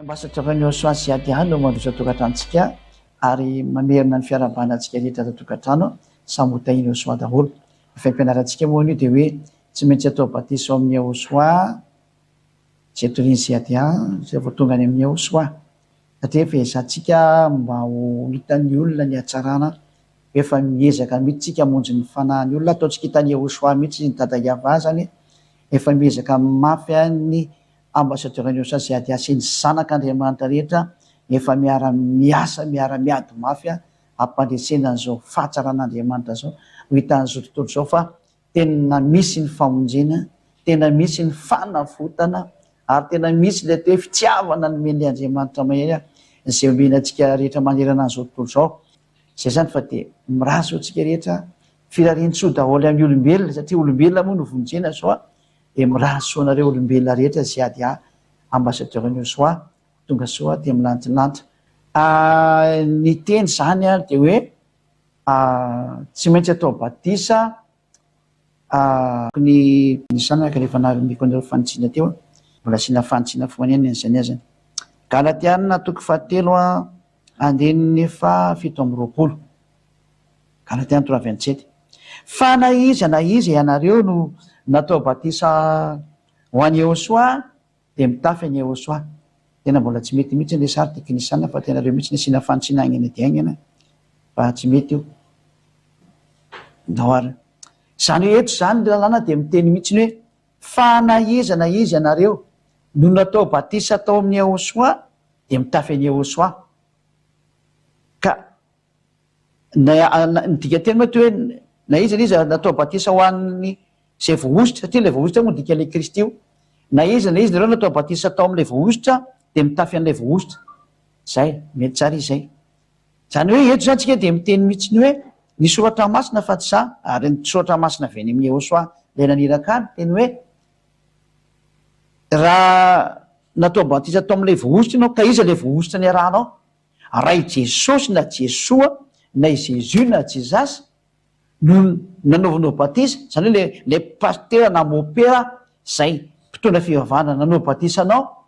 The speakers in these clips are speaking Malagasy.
Ambasatran'ny Osoa sy Adiano mandrosa tokantranontsika ary mamerina ny fiarahabanantsika rehetra ato tokantrano samy hotahiny Osoa daholo. Fampianarantsika moa io dia hoe tsy maintsy atao batiso amin'ny Osoa izay toriany sy Adia izay vao tonga any amin'ny Osoa. Satria efa ezantsika mba ho hitan'ny olona ny hatsarana, efa miezaka mihitsy tsika hamonjy ny fanahin'ny olona, ataontsika hitan'ny Osoa mihitsy ny dada Iavazany, efa miezaka mafy ny ambassadeur-n'ny Osoa sy Adia sy ny zanak'Andriamanitra rehetra efa miara-miasa miara-miady mafy hampandresena an'izao fahatsaran'Andriamanitra zao. Ho hitan'izao tontolo izao fa tena misy ny famonjena, tena misy ny fanafotana ary tena misy ilay hoe fitiavana nomen'ilay Andriamanitra mahery izay omena antsika rehetra manerana an'izao tontolo izao. Izay zany fa dia miraso antsika rehetra firarian-tsoa daholo amin'ny olombelona, satria olombelona moa no vonjena zao dia miraso anareo olombelona rehetra sy Adia ambassadeur-n'ny Osoa tonga soa dia milantilanitra. Ny teny zany dia hoe tsy maintsy atao batisa ny sanaka rehefa narimiko an'ireo fanitsiana teo, mbola asiana fanitsiana foana ihany izany azany. Galatiana toko 7 andininy 7:20. Galatiana 3:27. Fa na iza ianareo no natao batisa ho an'i Osoa dia mitafy an'i Osoa. Tena mbola tsy mety mihitsy ilay sary teknisana fa tenareo mihitsy ny asiana fanitsiana aingana dia aingana fa tsy mety io. Dahoara. Zany hoe eto zany ny lalàna dia miteny mihitsy hoe fa na iza ianareo no natao batisa tao amin'ny Osoa dia mitafy an'i Osoa. Ka ny dikateny mety hoe na iza natao batisa ho an'ny izay voaositra, satria ilay voaositra moa dika ilay Kristy io. Na iza nareo natao batisa tao amin'ilay voaositra dia mitafy an'ilay voaositra. Zay mety tsara izay. Zany hoe eto zany tsika dia miteny mihitsy ny hoe ny soratra masina fa tsy za ary ny soratra masina avy any amin'ny Osoa ilay naniraka any teny hoe raha natao batisa tao amin'ilay voaositra ianao ka iza ilay voaositra ny arahanao, raha i Jesosy na Jesoa na i Jésus na Jesus no nanaovanao batisa, zany hoe le pasteur na mopera zay mpitondra fivavahana nanao batisa anao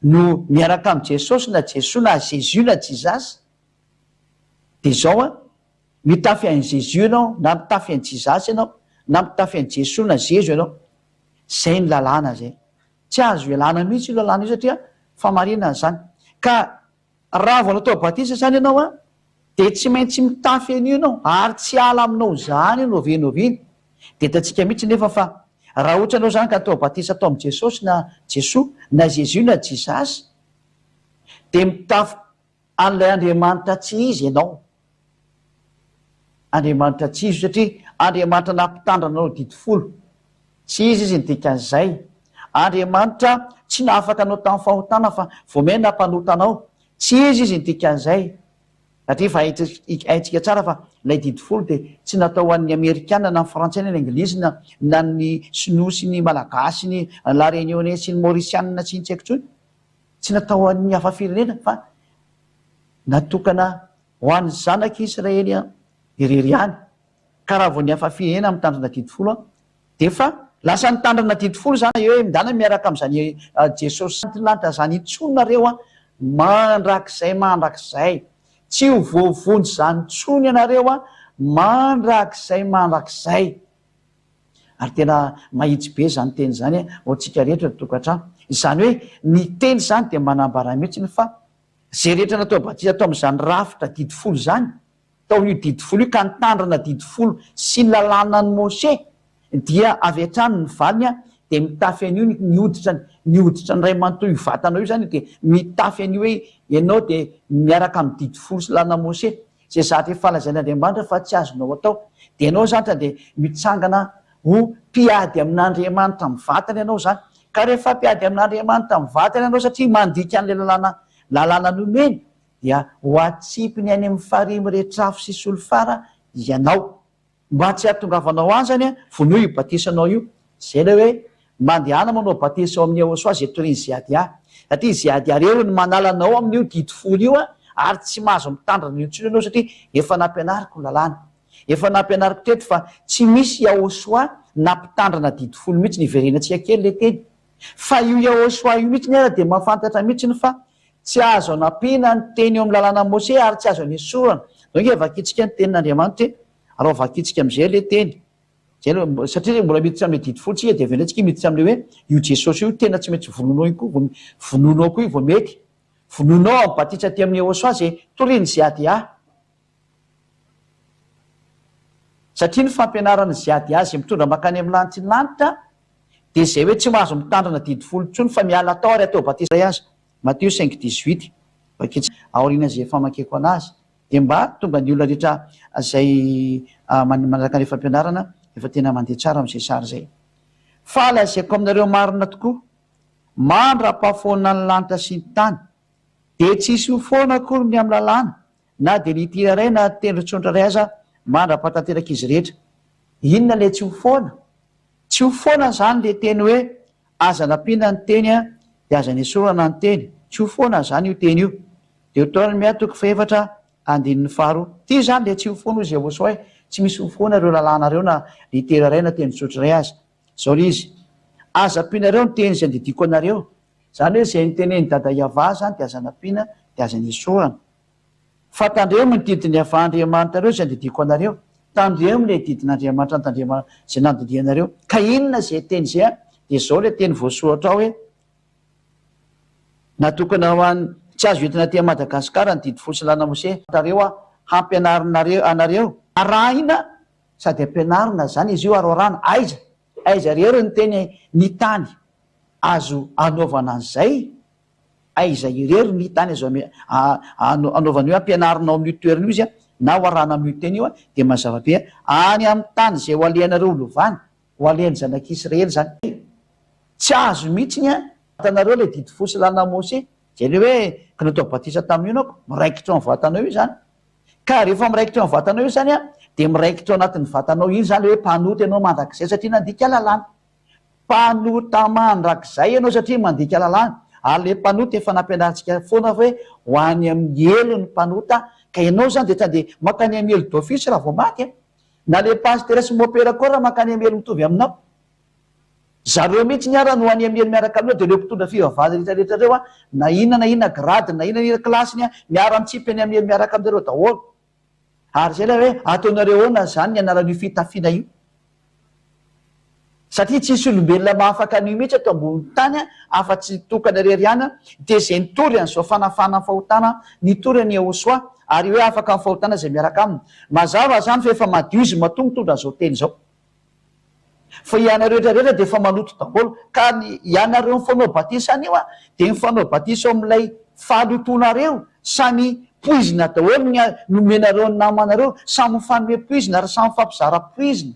no miaraka amin'ny Jesosy na Jesoa na Jésus na Jesus dia zao mitafy an'i Jésus ianao na mitafy an'i Jesus ianao na mitafy an'i Jesoa na Jésus ianao. Zay ny lalàna zay. Tsy azo ialana mihitsy io lalàna io satria famarinana zany. Ka raha vao natao batisa zany ianao dia tsy maintsy mitafy an'io ianao ary tsy ala aminao zany noviany. Dia hitantsika mihitsy nefa fa raha ohatra anao zany ka natao batisa tao amin'i Jesosy na Jesoa na Jésus na Jesus dia mitafy an'ilay Andriamanitra tsy izy ianao. Andriamanitra tsy izy satria Andriamanitra nampitandra anao didifolo. Tsy izy ny dikan'izay. Andriamanitra tsy nahafaka anao tamin'ny fahotana fa voameny nampanota anao. Tsy izy ny dikan'izay. Satria fa haintsika tsara fa ilay didifolo dia tsy natao an'ny Amerikana na ny Frantsay na ny Anglisy na ny Sinoa sy ny Malagasy ny La Réunionnais sy ny Mauritiana sy ny tsy haiko intsony. Tsy natao an'ny hafa firenena fa natokana ho an'ny zanak'Israely irery ihany. Ka raha vao ny hafa firenena mitandrina didifolo dia fa lasa nitandrina didifolo zany hoe mindana miaraka amin'izany Jesosy lanitra zany intsonareo mandrakizay. Tsy ho voavony zany intsony ianareo mandrakizay. Ary tena mahitsy be zany teny zany ho antsika rehetra tokantrano. Izany hoe ny teny zany dia manambara mihitsy ny fa zay rehetra natao batisa tao amin'izany rafitra didifolo zany, tao io didifolo io ka nitandrina didifolo sy ny lalànan'i Mosè dia avy hatrany ny valiny dia mitafy an'io ny hoditra ny ray manontolo io vatanao io zany dia mitafy an'io hoe ianao dia miaraka amin'ny didifolo sy lalàna Mosè zay zatra falazain'Andriamanitra fa tsy azonao atao. Dia ianao zany dia mitsangana ho mpiady amin'Andriamanitra amin'ny vatany ianao zany. Ka rehefa mpiady amin'Andriamanitra amin'ny vatany ianao satria mandika an'ilay lalàna nomeny dia ho atsipiny any amin'ny farimy rehetrafo sy solofara ianao. Mba tsy hahatongavanao any zany vonoa io batisanao io. Zay ilay hoe mandehana manao batisa ao amin'ny Osoa zay toriany izay Adia. Satria izay Adia reo no manalanao amin'io didifolo io ary tsy mahazo mitandrina io intsony ianao satria efa nampianariko lalàna. Efa nampianariko teto fa tsy misy Osoa nampitandrina didifolo mihitsy niverenantsika kely ilay teny. fa io Yahosoa io mihitsy ny ara dia mahafantatra mihitsiny fa tsy azo anampiana ny teny eo amin'ny lalàna Mose ary tsy azo anisorana donc vakitsika ny tenin'Andriamanitra raha vakitsika amin'izay le teny satria mbola miditra amin'le didy folitsika dia avenatsika miditra amin'le hoe io Jesosy io tena tsy maintsy vononao io koa vononao koa io vao mety vononao ambatitra ty amin'ny Yahosoa zay toriny ziady satria ny fampianarana ziady azy mitondra makany amin'ny lanitsy ny lanitra dia zay hoe tsy mahazo mitandrina didy folo ntsony fa miala tao ary atao batisa azy Matteo 5:18 aoriana zay famakeko anazy dia mba tonga ny olona rehetra zay manaraka ny fampianarana efa tena mandeha tsara amin'izay sary zay fa lazaiko aminareo marina tokoa mandra-pahafoana ny lanitra sy ny tany dia tsisy ho foana akory ny amin'ny lalàna na dia nitira ray na tendrotsondra ray aza mandra-patanteraka izy rehetra inona le tsy ho foana tsy ho foana zany le teny hoe aza nampiana ny teny a dia aza nisorana ny teny tsy ho foana zany io teny io Deutéronome 4:2 ty zany le tsy ho foana izy Yahosoa hoe tsy misy ho foana reo lalànareo na litera ray na tendrotsondra ray aza zao le izy aza ampianareo ny teny izay didiko anareo zany hoe zay nyteneny dada Iava zany dia aza nampiana dia aza nisorana fa tandreo ny didiny avaandriamanitra reo zay didiko anareo tandreo le didin'Andriamanitra tandrema zay nandinianareo ka inona zay teny zay a dia zao le teny voasoratra ao hoe natokana ho any tsy azo entina ty Madagasikara ny didy folo sy lana Mose tareo a hampianarinareo anareo arahina sady ampianarina zany izy io aroarana aiza rery ny teny ny tany azo anaovana an'izay aiza irery ny tany azo anaovana io ampianarinao amin'io toerana io izy a na ho arana amin'io teny io a dia mazava-be any amin'ny tany zay ho alehanareo lovany ho alehan'ny zanak'Israely zany tsy azo mihitsiny a atanareo le didy folo sy lana Mose zay le hoe ka natao batisa tamin'io nako miraikitra ao amin'ny vatanao io zany ka rehefa miraikitra ao amin'ny vatanao io zany a dia miraikitra ao anatin'ny vatanao iny zany le hoe mpanoty ianao mandrakizay satria nandika lalàna mpanota mandrakizay ianao satria mandika lalàna ary le mpanoty efa nampianarantsika foana fa hoe ho any amin'ny elo ny mpanota ka ianao zany dia tande makany amin'ny elo d'office raha vao maty a na le pasteur sy mopera koa raha makany amin'ny elo mitovy aminao zareo mihitsy niara no any amin'ny elo miaraka aminao dia leo mpitondra fivavahana rehetrarehetra reo a na inona grady na inona klasiny a miara mitsipy any amin'ny elo miaraka aminareo daholo ary zay la hoe ataonareo ona zany ny anaran'io fitafiana io satria tsisy olombelona mahafaka an'io mihitsy atao ambony tany a afa-tsy tokana reriana dia zay nitory an'izao fanafana ny fahotana nitory any Yahosoa ary hoe afaka amin'ny fahotana zay miaraka aminy mazava zany fa efa madio izy matonga mitondra an'izao teny zao fa ianareo rehetrarehetra dia efa manoto daholo ka ianareo mifanao batisa any io a dia mifanao batisa ao amin'ilay fahalotonareo samy poizina daholo nomenareo ny namanareo samy mifanome poizina ary samy fampizara poizina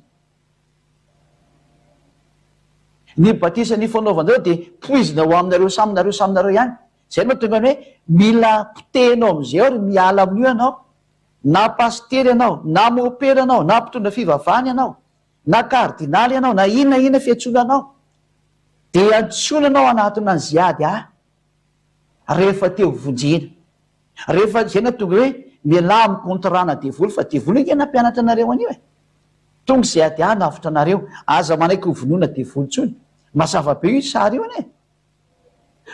ny batisa ny fanaovanareo dia poizina ho aminareo saminareo ihany zay mahatonga ny hoe mila pitenao amin'izay ao ry miala amin'io ianao na pastery ianao na mopera anao na mpitondra fivavahany ianao na kardinaly ianao na inona fiantsonanao dia antsonanao anatona ny ziady rehefa teo vonjena rehefa zay natonga hoe miala amin'ny kontrana devoly fa devoly ike nampianatra anareo an'io tonga ziady navitra anareo aza manaiky ho vonoana devoly ntsony mazava-be io sary io ane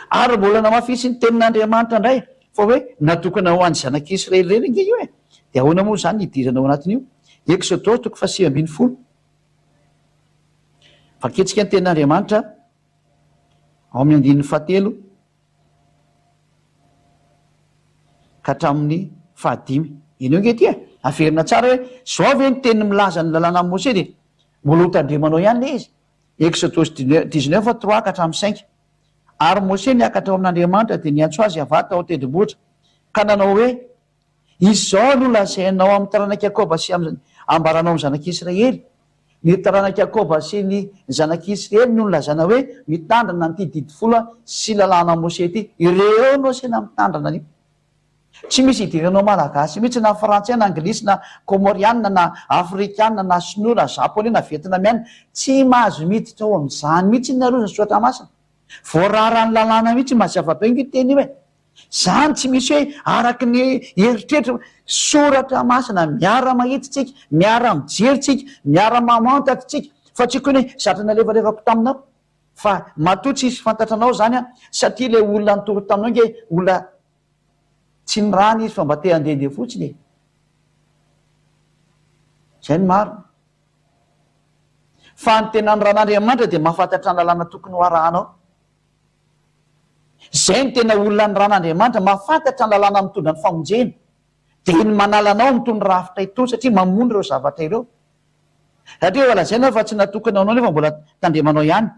ary mbola namafisy ny tenin'Andriamanitra indray fa hoe natokana ho any zanak'Israely reny nge io dia ahoana moa zany nidirana ao anatin'io Exodus 7:10 vaketsika ny tenin'Andriamanitra ao amin'ny 7 ka hatramin'ny 5 ino nge ty averina tsara hoe zao ve ny teny milaza ny lalàna amin'ny Mose dia mbola ho tandremanao ihany le izy Exodus 19:3 ka hatramin'ny 5 ary Mose niakatra ao amin'Andriamanitra dia niantso azy avata ao tendrombohitra ka nanao hoe izao no lazainao amin'ny taranak'i Jakoba sy ambaranao amin'ny zanak'Israely ny taranak'i Jakoba sy ny zanak'Israely no nolazana hoe mitandrina nyty didy folo sy lalàna Mose ty ireo no sena mitandrina an'io tsy misy idiranao malagasy mihitsy na frantsay na anglisy na komoriana na afrikana na sinoa na japonais na vietnamiana tsy mahazo miditra ao amin'izany mihitsy nareo soatra masina voararany lalàna mihitsy mazava-be io teny io zany tsy misy hoe araky ny eritreritra soratra masina miara mahititsika miara mijeritsika miara mamantatsika fa tsy koa hoe zatra nalevalevako taminao fa matoa tsisy fantatranao zany a satria le olona nitoro taminao nge olona tsy ny rany izy fa mba te handehandeha fotsiny zay ny maro fa ny tena ny ran'andriamanitra dia mahafantatra ny lalàna tokony ho arahanao zay ny tena olona ny ran'andriamanitra mahafantatra ny lalàna mitondra ny famonjena dia ny manalanao mitondra rafitra ito satria mamono ireo zavatra ireo satria valazaina fa tsy natokana anao nefa mbola tandremanao ihany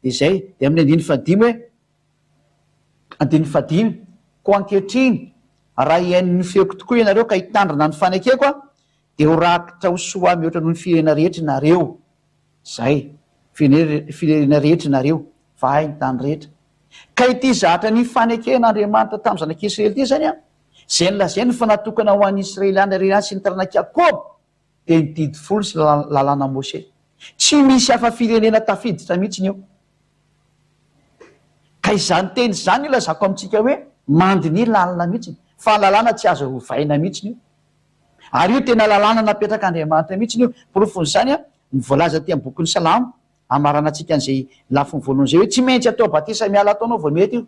dia zay dia amin'ny andiny fadimy hoe andiny fadimy ko ankehitriny raha iain'ny feoko tokoa ianareo ka hitandrina ny fanekeko a dia ho rakitra ho soa mihoatra noho ny firena rehetra nareo zay firena rehetra nareo fa hay ny tany rehetra ka ity zatra ny faneken'andriamanitra tamin'ny zanak'israely ity zany a zay nylazay ny fanatokana ho an'ny israely any reny sy ny taranaki Jakoba dia nididy folo sy lalàna Mose tsy misy hafa firenena tafiditra mihitsiny eo ka izany teny zany ilazako amintsika hoe mandiny lalina mihitsiny fa lalàna tsy azo hovaina mihitsiny io ary io tena lalàna napetraka Andriamanitra mihitsiny io porofon'izany a nyvoalaza ty amin'ny bokin'ny Salamo amarana antsika an'izay lafiny voalohany zay hoe tsy maintsy atao batisa miala ataonao vao mety io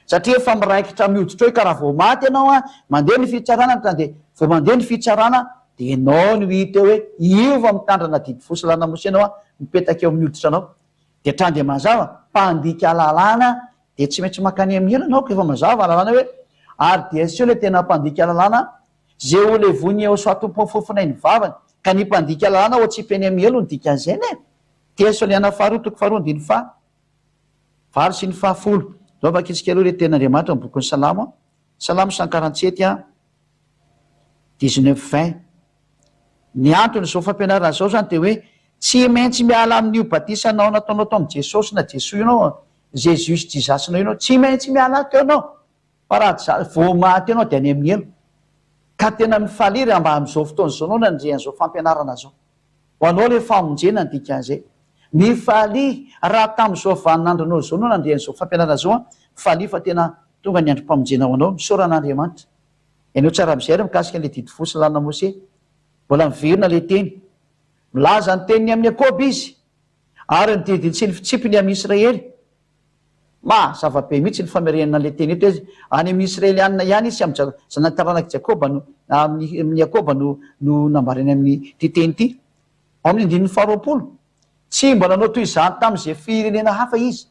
satria efa miraikitra mihoditra hoe karaha vao maty ianao a mandeha ny fitsarana dia vao mandeha ny fitsarana dia ianao no hita hoe iova mitandrina didy fosy lalàna Mose anao a mipetaka eo amin'ny hoditra anao dia trany dia mazava mpandika lalàna dia tsy maintsy makany amin'ny ela anao ka efa mazava lalàna hoe ary dia seo le tena mpandika lalàna zay ho levony eo soatompo fofonay ny vavany ka ny mpandika lalàna ho tsipeny amin'ny elo ny dikan'izay ne tia soliana faharoa toko faharoa andiny valo sy ny fahafolo zao vakitsika aloha le ten'Andriamanitra amin'ny bokin'ny Salamo Salamo 147 19-20 ny antony zao fampianarana zao zany dia hoe tsy maintsy miala amin'io batisanao nataonao tao amin'i Jesosy na Jesoa ianao Jesus jizasinao ianao tsy maintsy miala teo anao fa raha vao maty ianao dia any amin'ny elo ka tena mifaliry mba amin'izao fotoana zao anao nandrean'izao fampianarana zao ho anao le famonjena ny dikan'izay mifaly raha tamin'izao vaninandronao zao anao nandrean'izao fampianarana zao a mifaly fa tena tonga ny androm-pamonjena ho anao misoran'Andriamanitra ianao tsara am'izay ary mikasika an'le didy fosy lalàna Mose mbola miverina le teny milaza ny teniny amin'ny Jakoba izy ary ny didiny sy ny fitsipiny amin'ny Israely zava-be mihitsy ny famerenana le teny eto izy any amin'ny Israelianina ihany izy sy amin'ny zanataranaki Jakoba no amin'ny Jakoba no nambarany amin'ny ty teny ity ao amin'ny andininy faharoapolo tsy mbola nanao toy izany tamin'izay firenena hafa izy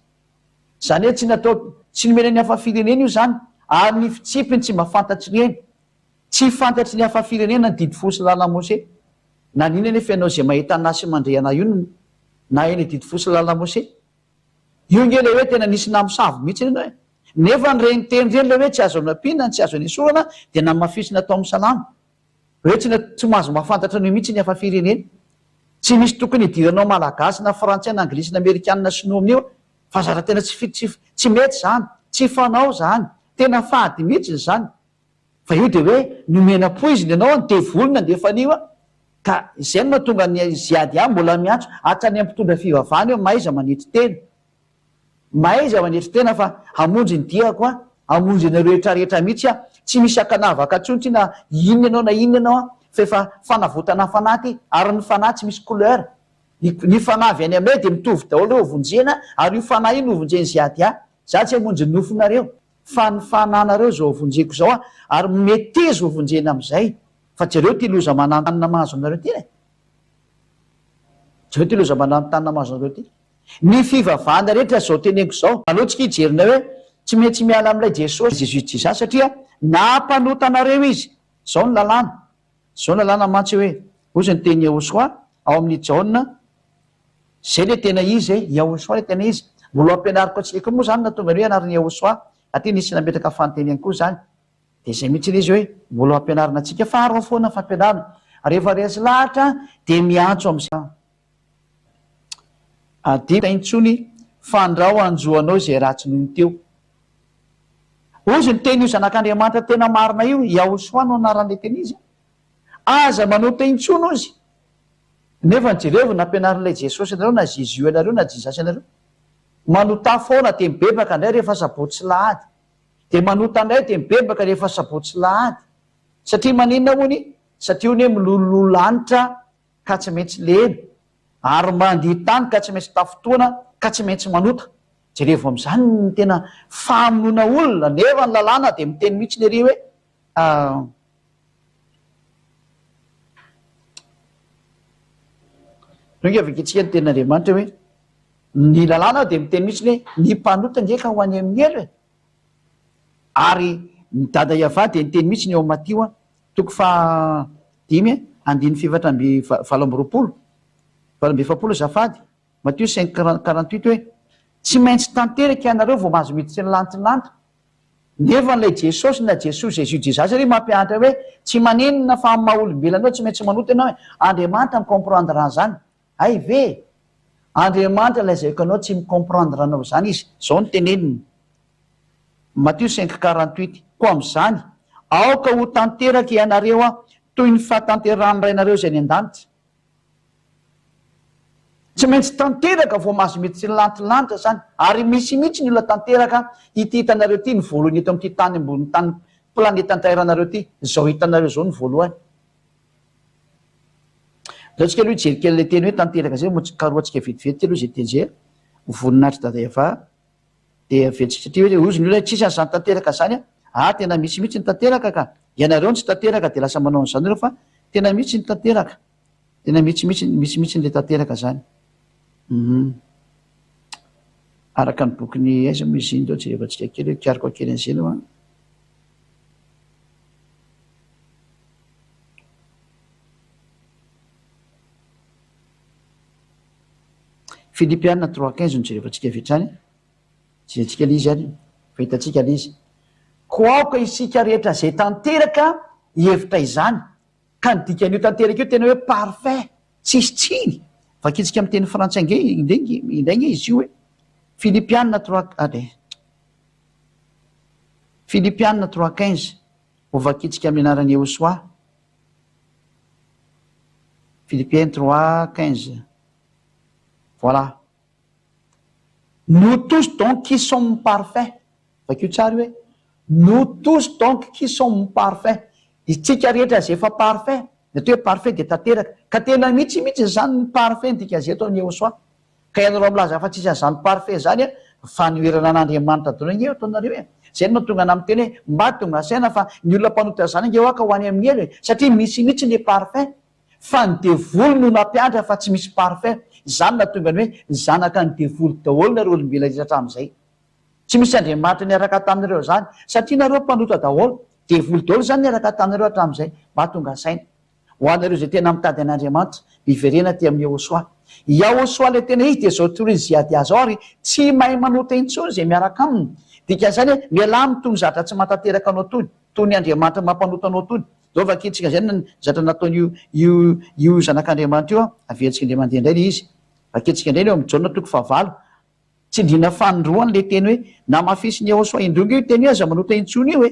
zany hoe tsy nomena ny hafa firenena io zany ary ny fitsipiny tsy mba fantatry reny tsy fantatry ny hafa firenena ny didy fosy lalàna Mose na nina nefa ianao zay mahita anasy mandrehana io na eny didy fosy lalàna Mose io nge le hoe tena nisy namosavy mihitsy ianao e nefa nyreny teny reny le hoe tsy azo napinana tsy azo nisorana dia namafisina tao amin'ny Salamo hoe tsy mahazo mahafantatra an'io mihitsy ny hafa firenena tsy misy tokony hidiranao malagasy na frantsay na anglisy na amerikanina sinoa amin'io fa zara tena tsy mety zany tsy fanao zany tena fady mihitsy zany fa io dia hoe nomena-poiziny ianao ny devolona ndefa an'io a ka izay no mahatonga ny ziady any mbola miantso hatrany ampitondra fivavahana eo maiza manetry tena maiza manetry tena fa hamonjy ny diako a hamonjy ny rehetrarehetra mihitsy a tsy misy akanavaka tsontsy na inona ianao na inona ianao a fa efa fanavotana fanaty ary ny fanahy tsy misy couleur ny fanavy any aminay dia mitovy daholo eo ovonjena ary io fanahy io no ovonjeny ziady a za tsy hamonjy ny nofonareo fa ny fananareo zao ovonjeko zao a ary metezy ovonjena amin'izay fa jereo ty loza manantanina mahazo aminareo ty ne jereo ty loza manantanina mahazo aminareo ty ny fivavahana rehetra zao teneniko zao alohatsika hijerina hoe tsy maintsy miala amin'ilay Jesosy Jesus jisa satria nampanotanareo izy zao ny lalàna zao ny lalàna mantsy hoe ozy ny teny Yahosoa ao amin'ny Jaona zay le tena izy Yahosoa le tena izy mbola ampianariko atsika moa zany natonga ny hoe anarany Yahosoa atria nisy nametraka fanonteny ihany koa zany dia zay mihitsy izy hoe mbola ampianarina atsika fa aro foana fampianarana rehefa resy lahatra dia miantso amin'izay adita intsony fandrao anjoanao zay ratsy noho ny teo ozy ny teny io zanak'Andriamanitra tena marina io Yahosoa no anaran'le teny izy aza manota intsono izy nefa nyjereo nampianarin'ilay Jesosy anareo na Jésus anareo na jizasy anareo manota foana dia mibebaka indray rehefa sabotsy lahady dia manota indray dia mibebaka rehefa sabotsy lahady satria maninona mony satria ony hoe milolololanitra ka tsy maintsy lena ary mandihy tany ka tsy maintsy tafotoana ka tsy maintsy manota jereo am'izany ny tena famonoana olona nefa ny lalàna de miteny mihitsy ny ary hoe nge avaketsika ny ten'andriamanitra hoe ny lalàna de miteny mihitsy ny hoe ny mpanota ndraka ho any amin'ny elo e ary ny dada iava de nyteny mihitsy ny eo amatio a toko fa dimy andiny fivatra amby valo amby roapolo valo amby efapolo zafady Matthieu 5:48 hoe tsy maintsy tanteraka ianareo vao mahazo miditsy ny lantilanitra nefa n'lay jesosy na jesosy zay judizasy ry mampianatra hoe tsy manenina fa amin'ny maha olombelana ao tsy maintsy manota ianao hoe andriamanitra micomprendre an'izany ay ve andriamanitra lazaiko anao tsy micomprendre anao zany izy zao ny teneniny Matthieu 5:48 ko am'izany aoka ho tanteraka ianareo a toy ny fahatanteran'irainareo zay ny an-danitra tsy maintsy tanteraka vao mahazo mety tsy nylantilanitra zany ary misy mihitsy ny olona tanteraka ity hitanareo ty ny voalohany eto am'ty tany ambony tany planeta antairanareo ty zao hitanareo zao ny voalohany zao tsika aloha jerikely le teny hoe tanteraka zay mokaroatsika vetivety aloha zay teny zay voninahitry dada iava de vetsika satria hoe ozy ny olona tsisy an'izany tanteraka zany a tena misy mihitsy ny tanteraka ka ianareo ny tsy tanteraka de lasa manao an'izany reo fa tena mihitsy ny tanteraka tena misy nle tanteraka zany araka ny bokyny aiza mo izy iny dao jerevatsika kely hoe kiariko akely an'izay aloha Philippiana 3:15 ny jerevatsika vetrany jerentsika le izy any fahitatsika le izy ko aoka isika rehetra zay tanteraka hevitra izany ka nidikan'io tanteraka io tena hoe parfait tsisy tsiny vakitsika amy teny frantsay nge indrainge izy io hoe Philippiana 3:15 ho vakitsika amin'ny anarany Eosoa Philippiens 3:15 voilà nous tous donc qui sommes parfaits vakio tsary hoe nous tous donc qui sommes parfaits itsika rehetra zay efa parfait nat hoe parfait de tanteraka ka tena mihitsy zany ny parfait ntika zay atao ny Eosoa ka ianareo milaza fa tsisy an'izany parfait zany a fa nioerana an'andriamanitra dona nge ataonareo e zay no mahatonga ana am'teny hoe mba tonga saina fa ny olona mpanota zany nge oaka ho any amin'ny elo e satria misy mihitsy ny parfait fa ny devolo no nampianatra fa tsy misy parfait zany natonga ny hoe zanaka ny devolo daholo nareo olombelona rehetra am'izay tsy misy andriamanitra niaraka taminareo zany satria nareo mpanota daholo devolo daholo zany niaraka taminareo hatram'izay mba tonga saina ho anareo zay tena mitady an'andriamanitra miverena ty amin'ny Eosoa Eosoa le tena izy de zao tory ziady azy ao ary tsy mahay manota intsony zay miaraka aminy dika zany hoe miala mitony zatra tsy matanteraka anao tony toy ny andriamanitra mampanota anao tony zao vakitsika zay zatra nataony io zanak'andriamanitra io a averitsika indray mandeha indray le izy vaketsika indray eo amy jaona toko favalo tsy indrina fanondroany le teny hoe namafisy ny Eosoa indronga io teny aza manota intsony io hoe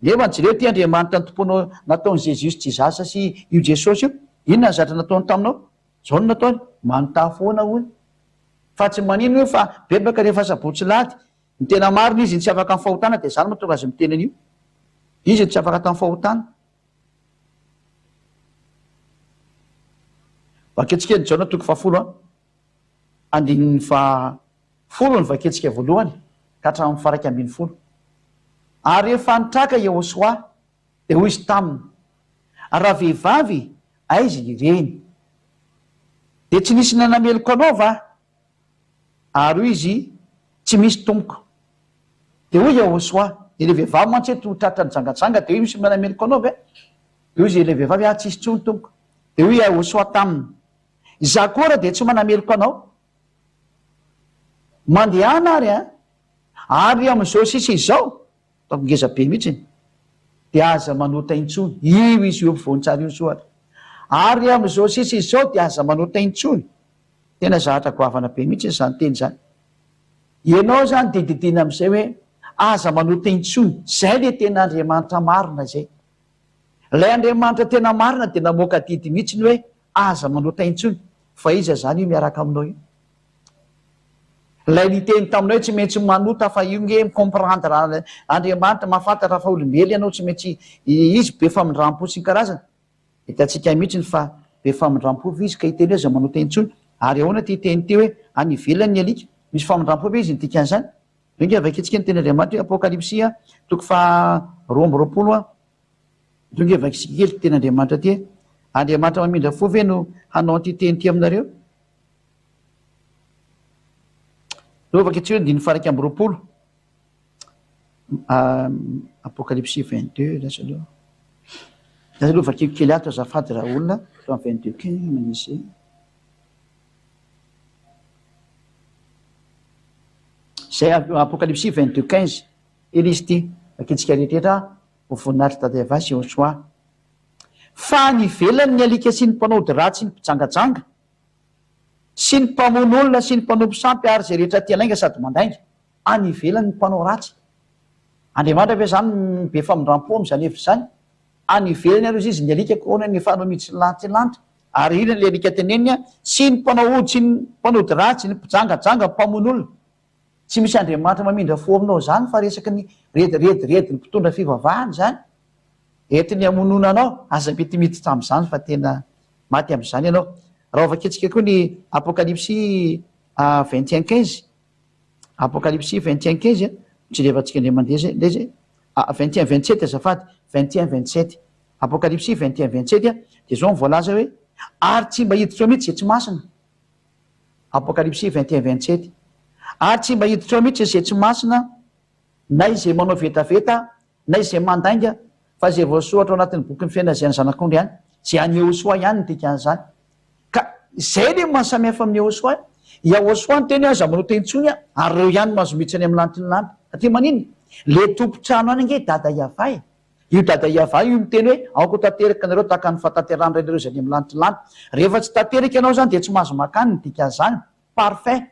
nefa jereo ty andriamanitra ny tomponao nataony Jesus jizasa sy io jesosy io inona ny zatra nataony taminao zao no nataony manontany foana hoy fa tsy manino io fa bebaka rehefa sabotsy lady ny tena marina izy ny tsy afaka amin'ny fahotana de zany matonga azy miteny an'io izy ny tsy afaka tamin'ny fahotana vaketsika ny jaona toko fafolo a andininy fafolo ny vaketsika voalohany ka hatramin'ny faraika ambiny folo ary efa nitraka Eosoa de hoy izy taminy raha vehivavy aizy ireny de tsy nisy nanameloko anao va ary hoy izy tsy misy tomoko de hoy Eosoa ile vehivavy mantsy hoe totratra ny jangatsanga de hoy misy nanameloko anao ve de hoy izy ile vehivavy tsisy tsony tomoko de hoy Eosoa taminy za koa raha de tsy manameloko anao mandehana ary am'izao sisy izao taoko ngeza be mihitsy de aza manota intsony io izy io mpivoanitsara io soatra ary am'izao sisy izao de aza manota intsony tena zahatra goavana be mihitsy zany teny zany ianao zany de didina am'izay hoe aza manota intsony zay le tena andriamanitra marina zay lay andriamanitra tena marina de namoaka didy mihitsy ny hoe aza manota intsony fa iza zany io miaraka aminao io lay niteny taminao hoe tsy maintsy manota fa io nge micomprendre andriamanitra mahafantatra fa olombely ianao tsy maintsy izy be famindram-po sy ny karazana hitatsika mihitsy ny fa be famindram-po izy ka hiteny hoe aza manota intsony ary ahoana ty teny ty hoe any ivelany ny alika misy famindram-po be izy nydikan'izany donge vaikitsika ny teny andriamanitra hoe apokalipsia toko fa 2 donge vaikitsika kely teny andriamanitra ty andriamanitra mamindra fo ve no hanao antyteny ty aminareo vakitsika hoe diny faraky amby 20 apokalipsia 22 aloha vakiko kely ato azafady raha olona to am 22 manisy zay apokalipsia 22:15 ely izy ty vakitsika rehetrehtra vovoninahitra tady avasy Joshua fa nivelany ny alika sy ny mpanao ratsy ny mpijangajanga sy ny mpamon'olona sy ny mpanompo sampy ary zay rehetra tialainga sady mandainga anivelany ny mpanao ratsy andriamanitra ve zany be famindram-po am'zany hevitra zany anivelany aloha izy ny alika kona ny fanao miditsy lanitra ary ina le alika teneniny sy ny mpanao ody sy ny mpanody ratsy ny mpijangajanga mpamon'olona tsy misy andriamanitra mamindra fo aminao zany fa resaky ny rediredy ny mpitondra fivavahany zany entiny amonona anao aza mety miditra am'zany fa tena maty am'zany ianao raha vaketsika koa ny apokalipsia 21:15 apokalipsia 21:15 mijerevantsika ndre mandeha zay le zay 21:27 azafady 21:27 apokalipsia 21:27 de zao mivoalaza hoe ary tsy mba hiditra mihitsy zay tsy masina apokalipsia 21:27 ary tsy mba hiditra mihitsy zay tsy masina na izay manao vetaveta na izay mandainga fa zay voasoatra ao anatin'ny bokyny fiainana zay any zanak'ondry any zay any Yehosoa ihany nydikan'izany ka zay le mahasamihafa amin'ny Yehosoa Yehosoa ny teny aza manao teny tsony ary reo ihany mahazomitsy any amin'ny lanitry ny lanitra satria manino le tompo-trano any ange dada Iavay io dada Iavay io miteny hoe aoko tanteraka anareo tahaka ny fatanterany renareo zay any amin'ny lanitry ny lanitra rehefa tsy tanteraka ianao zany de tsy mahazo makany ny dikan'izany parfait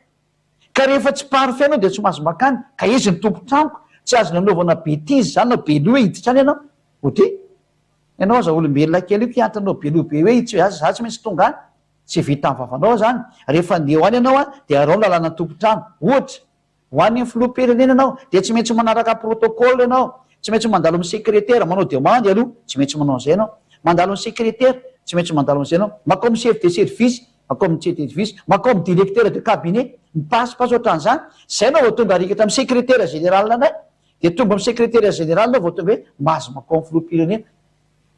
ka rehefa tsy parfait anao de tsy mahazo makany ka izy ny tompo-tranoko tsy azo nanaovana betizy zany nao belo hoe hiditra any ianao oty ianao aza olombelona kely io kiantranao belo be hoe hitsy za tsy maintsy tonga any tsy vita ny vavanao zany rehefa neo any ianao de arao lalàna tompo-trano ohatra hoan'ny filoha-pirenena anao de tsy maintsy manaraka protocole ianao tsy maintsy mandalo amin'ny secrétaire manao demande aloha tsy maintsy manao an'izay anao mandalo amin'ny secrétaire tsy maintsy mandalo an'izay anao makao amin'ny chef de service makao amin'ny chef de service makao amin'ny directeur de cabinet mipasipaso ohatran'izany zay anao vao tonga arikatra amin'ny secrétaire général anay de tonga amin'ny secrétaire général anao vao tonga hoe mahazo makao amin'ny filoha-pirenena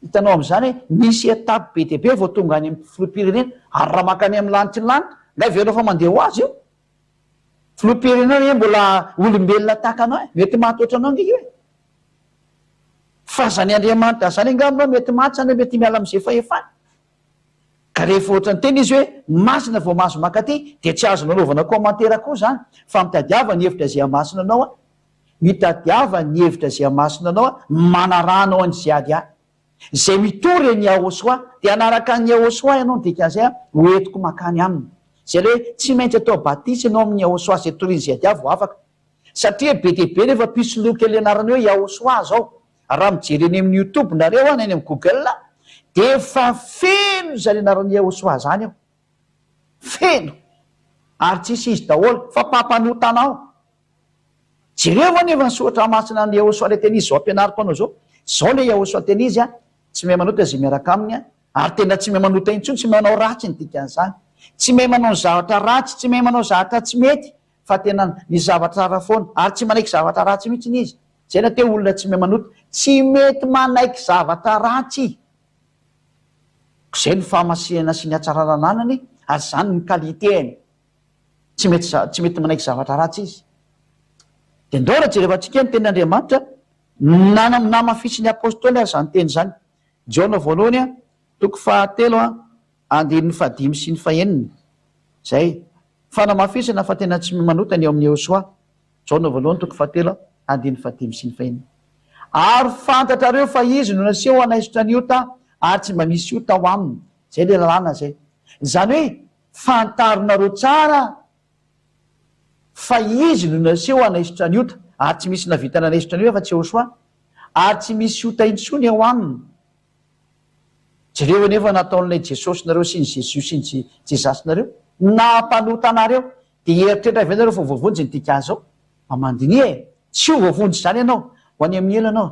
hitanao am'zany hoe misy etape be deabe vao tonga any amin'ny filoha-pirenena ary raha makany amin'ny lanitry ny lanitra la venao fa mandeha ho azy io filoha-pirenena hoe mbola olombelona tahaka anao mety mahatoatra anao ngika hoe fa zany andriamanitra zany angaminao mety maty zany mety miala am'izay fahefany ka rehefa ohatra ny teny izy hoe masina vao mahazo makaty de tsy azo nanaovana commentaire koa zany fa mitadiava ny hevitra zay amasina anao mitadiava ny hevitra zay amasina anao manaranao any ziady a zay mitory ny Yehosoa de anaraka ny Yehosoa ianao dikan'izay hoentiko makany aminy zay le hoe tsy maintsy atao batisy ianao amin'ny Yehosoa zay toriny ziady a vo afaka satria be deabe rehefa pisoloky le anarany hoe Yehosoa zao raha mijereny amin'ny YouTube nareo any any amin'ny Google de fa feno zany anaran'ny Yehosoa zany ao feno ary tsisy izy daholo fa mpampanotana jereo anefa ny soatra masina ny Yehosoa le teny izy zao ampianariko anao zao le Yehosoa teny izy tsy mahay manota zay miaraka aminy ary tena tsy mahay manota intsony tsy mahay manao ratsy ny dikan'izany tsy mahay manao ny zavatra ratsy tsy mahay manao zavatra tsy mety fa tena ny zavatra ara foana ary tsy manaiky zavatra ratsy mihitsy ny izy zay na te olona tsy mahay manota tsy mety manaiky zavatra ratsy zay ny fahamasihana sy ny atsararananany ary zany ny qualitény tsy mety manaiky zavatra ratsy izy de ndao raha jerevantsika ny tenyandriamanitra namafisy ny apôstôly ary zany teny zany Jona voalohany toko 7 andininy 5 sy ny 9 zay fa namafisana fa tena tsy manotany eo amin'ny Yehosoa Jona voalohany toko 7 andininy 5 sy ny 9 ary fantatrareo fa izy no naseho anaisitra ny ota ary tsy mba misy ota ho aminy zay le lalàna zay zany hoe fantarinareo tsara fa izy no naseho anaisitra ny ota ary tsy misy navita nanaisitra ny io fa tsy Yehosoa ary tsy misy ota intsony ao aminy jereo anefa nataon'ilay Jesosy nareo sy ny Jesos sy ny Jezasinareo nampanota anareo de eritreritra avy anareo fa voavonjy ny dika zao mamandiny tsy ho voavonjy zany ianao ho any amin'ny elanao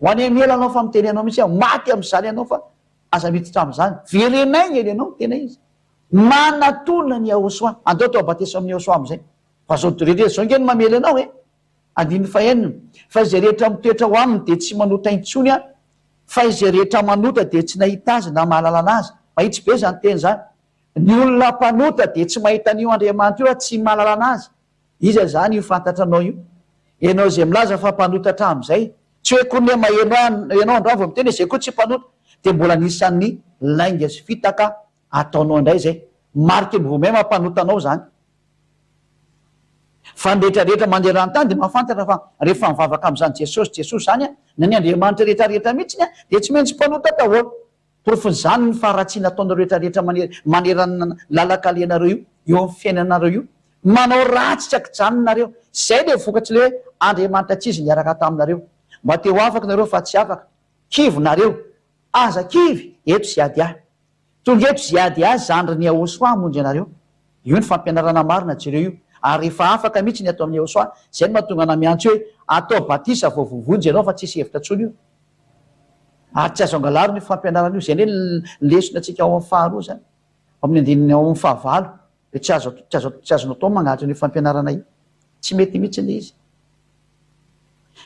ho any amin'ny elanao fa miteny anao mihitsy maty am'zany ianao fa aza miditra am'zany verenay ely ianao tena izy manatona ny Yehosoa andao atao batesa amin'ny Yehosoa am'zay fa zao torehetra zao ngeny mamely anao andiny fahenina fa izay rehetra mitoetra ho aminy de tsy manota intsony a fa izay rehetra manota de tsy nahita azy na mahalala anazy mahitsy be zany teny zany ny olona mpanota de tsy mahita an'io andriamanitra io a tsy mahalala anazy iza zany io fantatra anao io ianao zay milaza fa mpanotatra am'izay tsy hoe kone maenao androany vo miteny zay koa tsy mpanota de mbola nisan'ny lainga sy fitaka ataonao indray zay mariky ny vomay mampanotanao zany fa nrehetrarehetra mandeha rano-tany de mahafantatra fa rehefa mivavaka am'izany jesosy zany a na ny andriamanitra rehetrarehetra mihitsiny a de tsy maintsy mpanota daholo porofiny zany ny faharatsiana ataonao rehetrarehetra manerana lalaka lenareo io eo amin'ny fiainanareo io manao ratsy tsy akijanonareo zay le vokatsy le hoe andriamanitra tsizy niaraka taminareo mba te ho afaka nareo fa tsy afaka kivonareo aza kivy eto zyady ahy tonga eto zyady ahy zandry ny aosoa amonjy anareo io ny fampianarana marina jereo io ary rehefa afaka mihitsy ny atao amin'ny aosoa zay ny mahatonga na miantso hoe atao batisa vo vovonjy ianao fa tsisy hevitra tsony io ary tsy azo angalaro ny fampianarana io zay ne lesona atsika ao amin'ny faharoa zany amin'ny andininy ao amin'ny fahavalo de tsy azonao tao mangatro ny fampianarana io tsy mety mihitsy le izy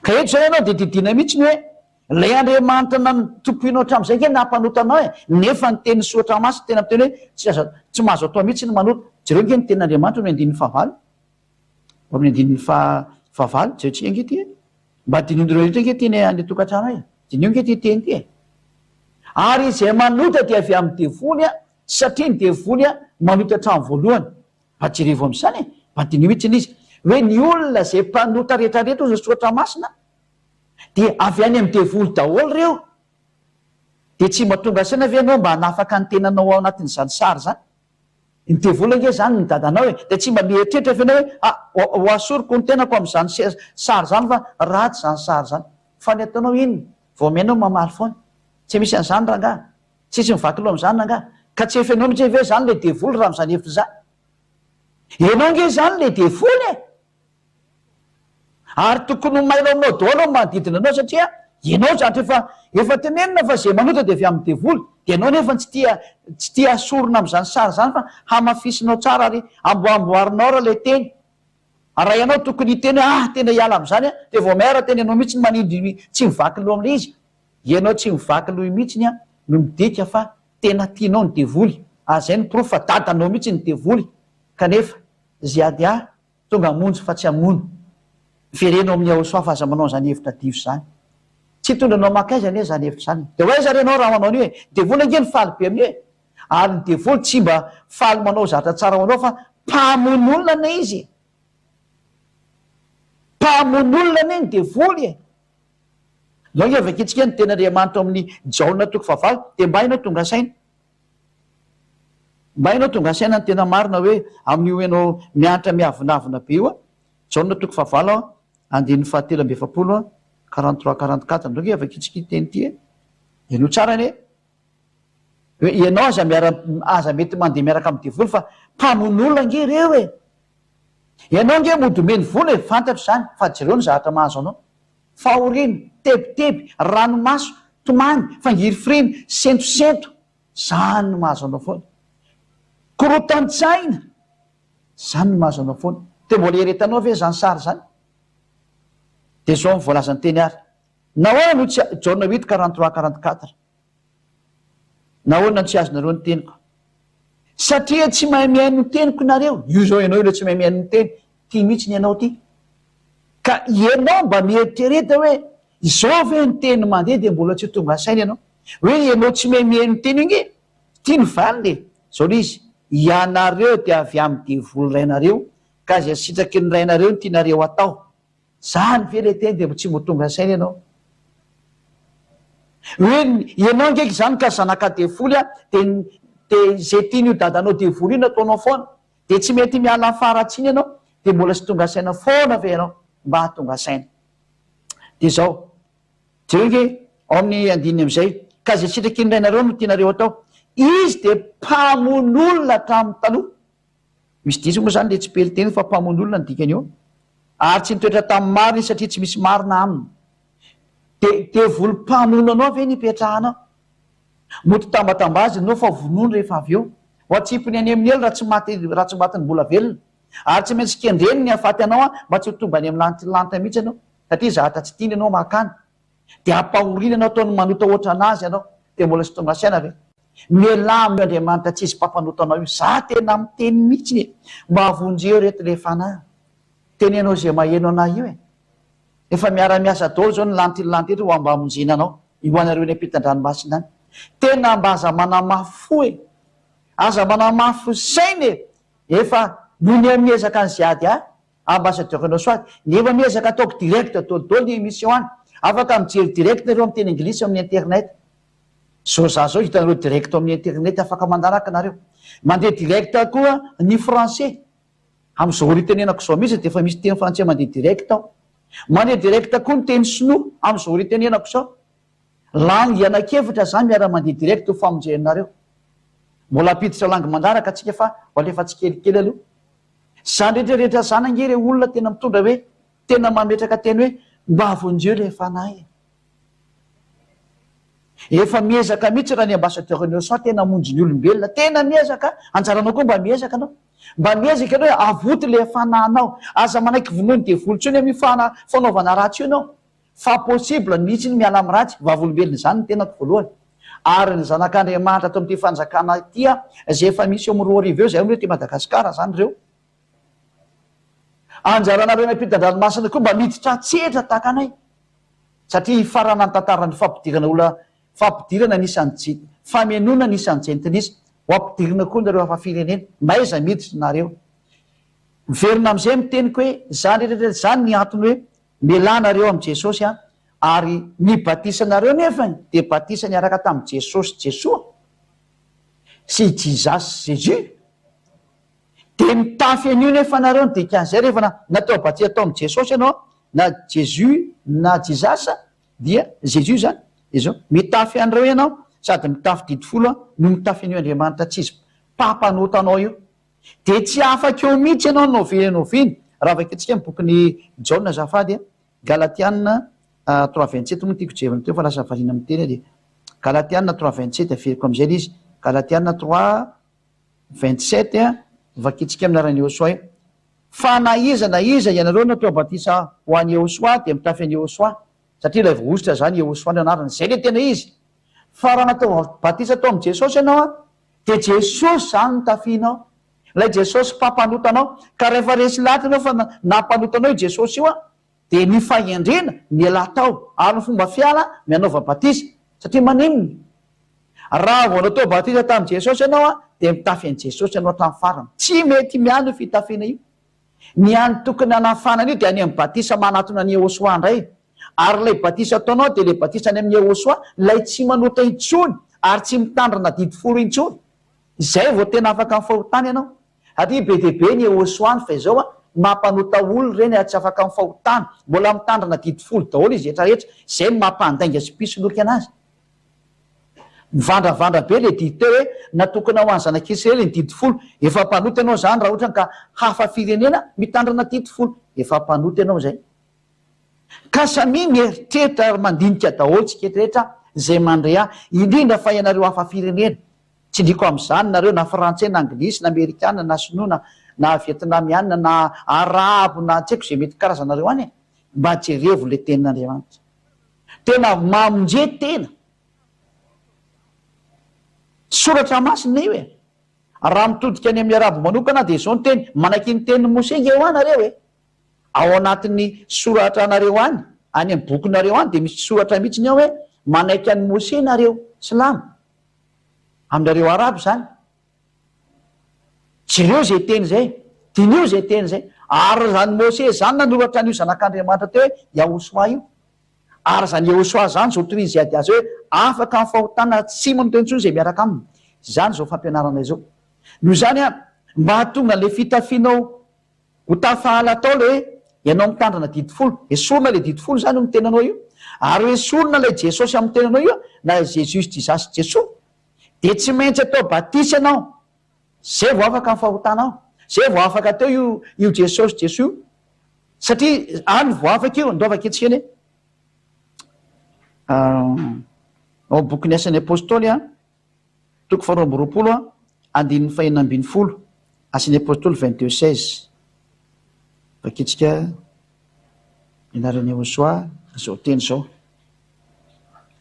ka eto zay ianao de didina mihitsy ny hoe lay andriamanitra na tompoinao hatram'izay ke nampanotanao nefa ny teny soatra masy tena miteny hoe tsy mahazo atao mihitsy ny manota jereo nge ny tenin'andriamanitra ny andin'ny fahavalo amin'ny andin'ny fahavalo zay tsy ange ty mba dinindreo rehetra nge teny any tokantrano e dinio nge ty teny ty ary izay manota de avy amin'ny devoly a satria ny devoly a manota hatramy voalohany mba jerevo am'izany mba dinio mihitsy izy hoe ny olona zay mpanota rehetrarehetra ozy soatra masina de avy any amin'ny devoly daholo reo de tsy mahatonga saina ave anao mba hanafaka ny tenanao ao anatin'izany sary zany ny devoly nge zany ny dadanao de tsy mba mieritreritra avy anao hoe ho asoroko ny tenako am'izany sary zany fa ratsy zany sary zany fa ny ataonao iny vomenao mamaly foana tsy misy an'izany raha nga tsisy mivaky loha am'izany ranga ka tsy efenao mitsy ve zany le devoly raha am'izany hevitra zany ianao nge zany le devoly ary tokony mailao aminao daholo manodidina anao satria ianao zany efa tenenina fa zay manota de avy amin'ny devoly de anao nefa tsy tia asorona am'izany sary zany fa hamafisinao tsara ary amboamboarinao raha le teny raha ianao tokony hiteny hoe tena hiala am'izany de vo maira teny anao mihitsy ny manindry tsy mivaky loha am'le izy ianao tsy mivaky loha mihitsiny no midika fa tena tianao ny devoly zay ny prof fa dadanao mihitsy ny devoly kanefa zyady a tonga amonjy fa tsy amono verenao amin'ny aosoa fa aza manao zany hevitra diso zany tsy tondranao makaiza ane zany hevitra zany de hoe zarenao raha manao an'io devoly ange ny faly be amin'io ary ny devoly tsy mba faly manao zatra tsara ho anao fa mpamon'olona ne izy mpamon'olona ane ny devoly zao nge vakitsika ny tena andriamanitra amin'ny jaona toko favalo de mba hainao tonga saina mba hainao tonga saina ny tena marina hoe amin'io ianao mianatra miavinavina be io jaona toko favalo andin'ny fahatelo amby efapolo 43-44 ndro nge vakitsika teny ty ianao tsara ne hoe ianao aza mety mandeha miaraka amin'ny devoly fa mpamon'olona nge reo ianao nge modomeny voly fantatro zany fa jereo ny zahatra mahazo anao fahoriny tebiteby ranomaso tomany fangirifiriny sentosento zany no mahazo anao foana korotantsaina zany no mahazo anao foana de mbola eretanao ve zany sary zany de zao mivoalazany teny ary nahoana no tsy jaona 8:43-44 nahoana no tsy azonareo ny teniko satria tsy mahay mihaino ny teniko nareo io zao ianao io le tsy mahay mihaino ny teny ty mihitsy ny ianao ty ka ianao mba mieritrereta hoe izao ve ny teny mandeha de mbola tsy tonga saina ianao hoe ianao tsy mahay mihaino ny teny io nge tia ny valy le zao le izy ianareo de avy amin'ny devoly rainareo ka zay sitraky ny rainareo ny tianareo atao zany ve le teny de tsy motonga saina ianao hoe ianao ngeky zany ka zanaka devoly de zay tian'io dadanao devoly io nataonao foana de tsy mety miala faratsiny ianao de mbola sy tonga saina foana ve ianao mba hatonga saina de zao jereo nge ao amin'ny andiny am'izay ka zay sitraky ny rainareo no tianareo atao izy de mpamon'olona hatramin'ny taloha misy disy moa zany le tsy pely teny fa mpamon'olona ny dikany eo ary tsy nitoetra tamin'ny marina izy satria tsy misy marina aminy de devoly mpamono anao ve nipetrahanao moty tambatambazy anao fa vonony rehefa avy eo ho atsipony any amin'ny elo raha tsy maty ny mbola velona ary tsy maintsy kendreny ny afaty anao mba tsy hotombany amin'ny lantilanta mihitsy ianao satria zahatra tsy tiany ianao makany de ampahorina anao ataony manota ohatra anazy ianao de mbola sy tonga saina ve mialamy Andriamanitra tsy izy mpampanota anao io za tena miteny mihitsy mba havonjeo reto le fanahy teny ianao zay maheno anay io efa miara-miasa daholo zao ny lantilanty eto ho amba hamonjena anao io anareo ny ampitan-dranomasina any tena mba aza manamafo aza manamafo sainy efa nony amiezaka any ziady ambassadeur-nao soady nefa miezaka ataoko direct tolotolo ny émission any afaka mijery direct nareo amin'ny teny anglisy amin'ny internet zao za zao hitanareo direct amin'ny internet afaka mandaraka nareo mandeha direct koa ny français am'izao ritenenako zao mihitsy de efa misy teny français mandeha direct ao mandeha direct koa ny teny sinoa am'izao ritenenako zao langue anakevitra zany miara mandeha direct ho famonjenareo mbola apiditra langue mandaraka atsika fa mbola efa tsy kelikely aloha zany rehetrarehetra zany ange re olona tena mitondra hoe tena mametraka teny hoe mba havonjeo le fanahy efa miezaka mihitsy raha ny ambassadeur-neo so tena monjy ny olombelona tena miezaka anjaranao koa mba miezaka anao mba miezaka anao hoe avoty le fananao aza manaiky vonoany de volontsony mifana fanaovana ratsy io anao fa possible mihitsy ny miala amy ratsy vavolombelona zany ny tenako voalohany ary ny zanak'Andriamanitra ato am'ty fanjakana tya zay efa misy eo amy roa arivo eo zay hoe ty Madagasikara zany reo anjaranareo ampitan-dranomasina koa mba miditra tsetra tahaka anay satria farana ny tantarany fampidirana olona fampidirana nisany famenona nisany jentilisa ho ampidirina koa nareo hafa firenena mba iza miditra nareo miverina am'izay miteniko hoe zany rehetrarehetra zany ny antony hoe melanareo am' jesosy ary ny batisanareo nefa de batisa ny araka tamy jesosy jesoa sy jizasy jésus de mitafy an'io nefa nareo ny dikan'izay rehefa natao batisa atao am' jesosy ianao na jésus na jizasa dia jésus zany izao mitafy an'ireo ianao sady mitafy didifolo no mitafy an'io Andriamanitra tsy izy mpampanota anao io de tsy afaky eo mihitsy ianao novinoviny raha vaketsika mibokiny Jaona zafady Galatiana 3:27 moa tiako jeriny teo fa lasa valina miteny de Galatiana 3:27 averiko am'izay izy Galatiana 3:27 vaketsika amin'ny aran'ny Iosoa fa na iza ianareo natao batisa ho an'ny Iosoa de mitafy an'ny Iosoa satria ilay voositra zany Iosoa ny anarany zay le tena izy fa raha natao batisa atao am' Jesosy ianao de Jesosy zany nitafianao lay Jesosy mpampanotanao ka rehefa resy lahatra anao fa nampanotanao i Jesosy io de ny fahendrena miala tao ary ny fomba fiala mianaova batisa satria maninony raha vao natao batisa tamy Jesosy ianao de mitafy an' Jesosy ianao hatramy farany tsy mety miano fitafiana io ny any tokony anafanana io de any amy batisa manatona ny Iosoa ndray ary lay batisa ataonao de le batisa any amin'ny Iosoa lay tsy manota intsony ary tsy mitandrina didifolo intsony zay vao tena afaka mifahotany ianao atria be debe ny Iosoa ny fa izao mampanota olo reny tsy afaka amin'ny fahotany mbola mitandrina didifolo daholo izy rehetrarehetra zay ny mampandainga sy pisoloky anazy mivandravandra be le diditeo hoe natokana ho any zanak'Israely ny didifolo efa mpanota ianao zany raha ohatra ka hafa firenena mitandrina didifolo efa mpanota ianao zay ka samy mieritreritra mandinika daholo tsiketrarehetra zay mandrea indrindra fa ianareo hafa firenena tsy ndriko am'izany nareo na frantsay na anglisy na amerikana na sinoa na vietnamiana na arabo na tsy haiko zay mety karazanareo any mba jerevo le tenin'Andriamanitra tena mamonje tena soratra masina io raha mitodika any amin'ny arabo manokana de zao ny teny manaky ny tenin'ny Mose nge ho anareo ao anatin'ny soratra anareo any amy bokinareo any de misy soratra mihitsy ny ao hoe manaiky any Mose nareo silamo aminareo arabo zany jereo zay teny zay dinio zay teny zay ary zany Mose zany nanoratra an'io zanak'Andriamanitra teo hoe Yahosoa io ary zany Yahosoa zany zao torin zay ady azy hoe afaka ny fahotana tsy manota intsony zay miaraka aminy zany zao fampianarana izao no zany mba hatonga le fitafianao ho tafahala tao le hoe ianao mitandrina didifolo esorina le didifolo zany ny tenanao io ary esorina le Jesosy amin'ny tenanao io na Jesus jizasy Jesoa de tsy maintsy atao batisa ianao zay vo afaka ny fahotanao zay vo afaka teo io Jesosy Jesoa satria any vo afaka io ndao vaketsika eny ao bokin'ny asan'ny apôstôly toko 2 ambin'ny roapolo andin'ny fahenina ambin'ny folo asan'ny apôstôly 22:16 vakitsika ianarany Joshua zao teny zao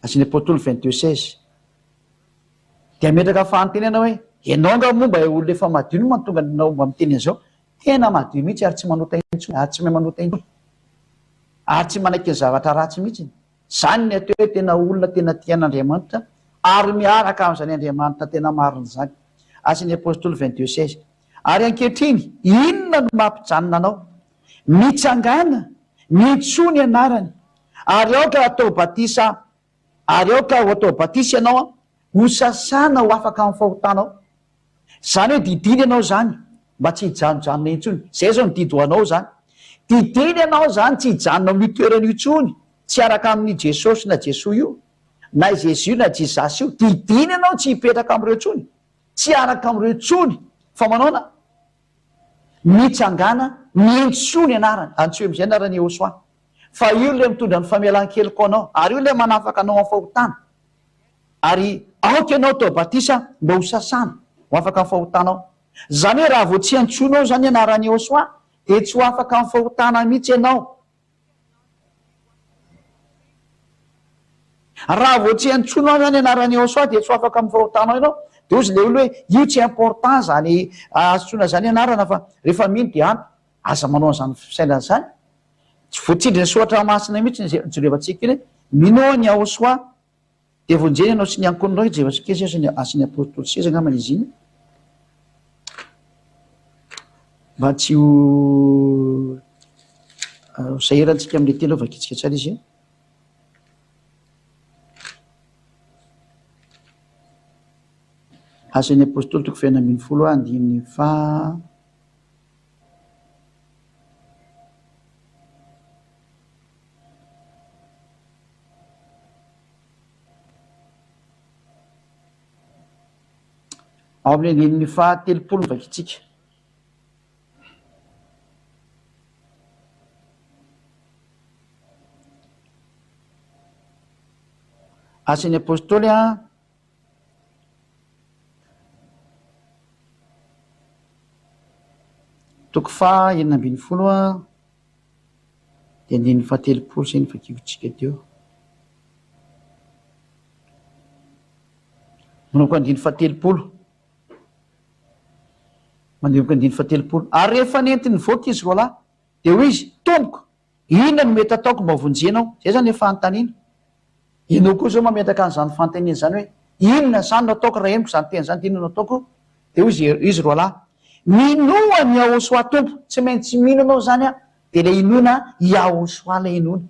asin'ny apôtoly 22:16 dia metraka fanonteniana hoe ianao nga momba olona efa madio no mahatonga anao mba miteny an'izao tena madio mihitsy ary tsy manota intsony ary tsy mahay manota intsony ary tsy manaiky ny zavatra ratsy mihitsy zany ny atao hoe tena olona tena tian'Andriamanitra ary miaraka amin'izany Andriamanitra tena mariny zany asin'ny apôstoly 22:16 ary ankehitriny inona no mampijanona anao mitsangana mitsoa ny anarany ary aoka atao batisa ary aoka ho atao batisy ianao ho sasana ho afaka amin'ny fahotanao zany hoe didiny ianao zany mba tsy hijanonjanona intsony zay zao nididy ho anao zany didiny ianao zany tsy hijanona amin'ny toerana intsony tsy araka amin'ny Jesosy na Jesoa io na Jezus io na Jesus io didiny ianao tsy hipetraka amin'ireo tsony tsy araka amin'ireo tsony fa manaona mitsangana mientsoa ny anarany antsoe am'izay anarany Joshua fa io le mitondra ny famelan-keliko anao ary io le manafaka anao amin'ny fahotana ary aoka ianao tao batisa mba ho sasana ho afaka amin'ny fahotanao zany hoe raha vo tsy antsoinao zany anarany Joshua dia tsy ho afaka amin'ny fahotana mihitsy ianao raha vo tsy antsoinao zany anarany Joshua dia tsy ho afaka amin'ny fahotanao ianao dia ozy le olo hoe io tsy important zany antsoina zany anarana fa rehefa mino dia any aza manao an'izany fisainana zany tsy voatsindry ny soatra masina mihitsy jerevantsika iny hoe mino ny Joshua dia vonjeny ianao sy ny ankoninao jerevantsika asin'ny apôstoly seza angambany izy iny mba tsy ho saherantsika amin'le tena vakitsika tsara izy asan'ny apôstoly 2:10 ao amin'ny 9:30 vakitsika asan'ny apôstoly toko 9:30 dia 9:30 zay ny vakikotsika teo manomboka 9:30 manomboka 9:30 ary rehefa nentiny voaka izy roa lahy dia hoy izy tompoko inona no mety ataoko mba vonjenao zay zany efa antaniana ianao koa zao mametaka an'izany fantaniana zany hoe inona zany no ataoko raha henoko zany teny zany dia inona no ataoko dia hoy izy roa lahy minoa ny Joshua tompo tsy maintsy mino anao zany dia le inona Joshua le inona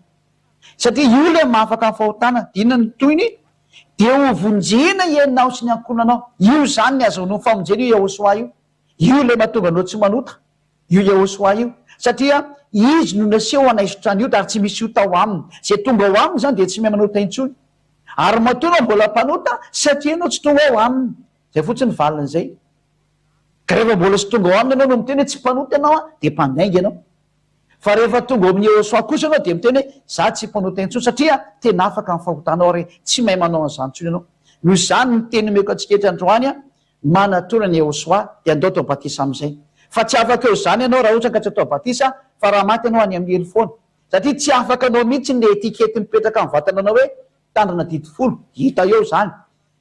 satria io le mahafaka amin'ny fahotana inona ny toyny dia ho vonjena ianao sy ny ankonanao io zany ny azahoanao famonjena io Joshua io le mahatonga anao tsy manota io Joshua io satria izy no naseho anaisotrany io ary tsy misy ota ho aminy zay tonga ho aminy zany dia tsy mahay manota intsony ary matoana mbola mpanota satria ianao tsy tonga ao aminy zay fotsiny valin'izay ka rehefa mbola sy tonga ao aminy ianao no miteny hoe tsy mpanota ianao dia mpandainga ianao fa rehefa tonga amin'ny Joshua kosa ianao dia miteny hoe za tsy mpanota intsony satria tena afaka amin'ny fahotanao ary tsy mahay manao an'izany intsony ianao noho izany ny teny meko antsika androany manatona ny Joshua dia andao tao batisa amin'izay fa tsy afaka eo zany ianao raha ohatra ka tsy atao batisa fa raha maty ianao any amin'ny hely foana satria tsy afaka anao mihitsy ny etikety mipetraka amin'ny vatana anao hoe tandrina 10 hita eo zany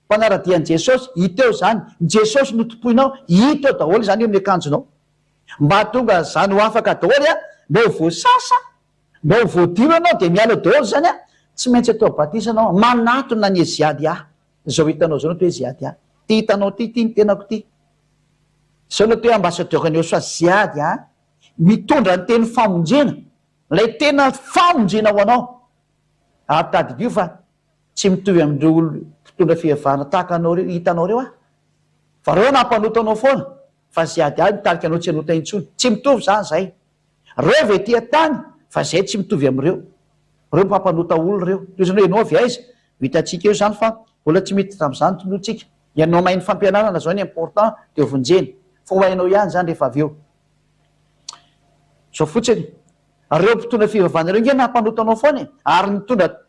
mpanaradian'i Jesosy hita eo zany Jesosy no tompoinao hita eo daholo zany eo amin'ny akanjonao mba tonga zany ho afaka daholo mba ho voasasa mba ho voadio ianao dia miala daholo zany tsy maintsy atao batisa anao manatona ny ziady zao hitanao zao no to hoe ziady ty hitanao ty ny tenako ty zao no to hoe ambassadeur-ny Joshua ziady mitondra ny teny famonjena lay tena famonjena ho anao ary tadidio fa tsy mitovy amin'ireo olo mpitondra fihevana tahaka anao reo hitanao reo fa reo nampanota anao foana fa ziady mitarika anao tsy hanota intsony tsy mitovy zany zay reo ve tia tany fa zay tsy mitovy amin'ireo reo mpampanota olo reo toy zany hoe ianao avy aiza vitantsika eo zany fa mbola tsy mety tam'izany tonotsika ianao mahay ny fampianarana zao ny important dia vonjeny fa ho hainao ihany zany rehefa avy eo zao fotsiny reo mpitondra fihevana reo nge nampanota anao foana ary nitondra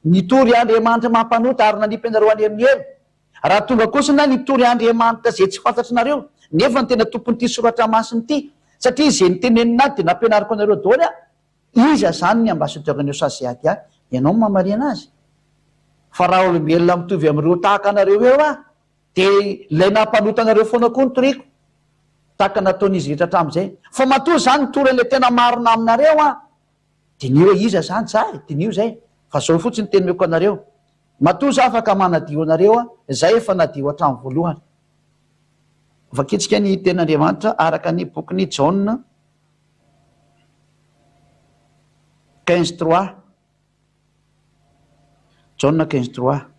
nitory Andriamanitra mampanota ary nanipy anareo any amin'ny helo raha tonga kosa na nitory Andriamanitra zay tsy fantatry nareo nefa ny tena tompony ty soratra masiny ty satria zay nyteneninazy dia nampianariko anareo daoly iza zany ny ambasadeur-ny sasiaty ianao mamary anazy fa raha olombelona mitovy amin'ireo tahaka anareo eo dia ilay nampanotanareo foana koa nytoriko tahaka nataon'izy rehetra hatramin'izay fa matoa zany nitoran'ilay tena marina aminareo dia ny hoe iza zany zay dia nio zay fa zao fotsiny tenomeko anareo matoa za afaka manadio anareo zay efa nadio hatramin'ny voalohany vakitsika ny ten'Andriamanitra araka ny bokyny Jaona 15:3 Jaona 15:3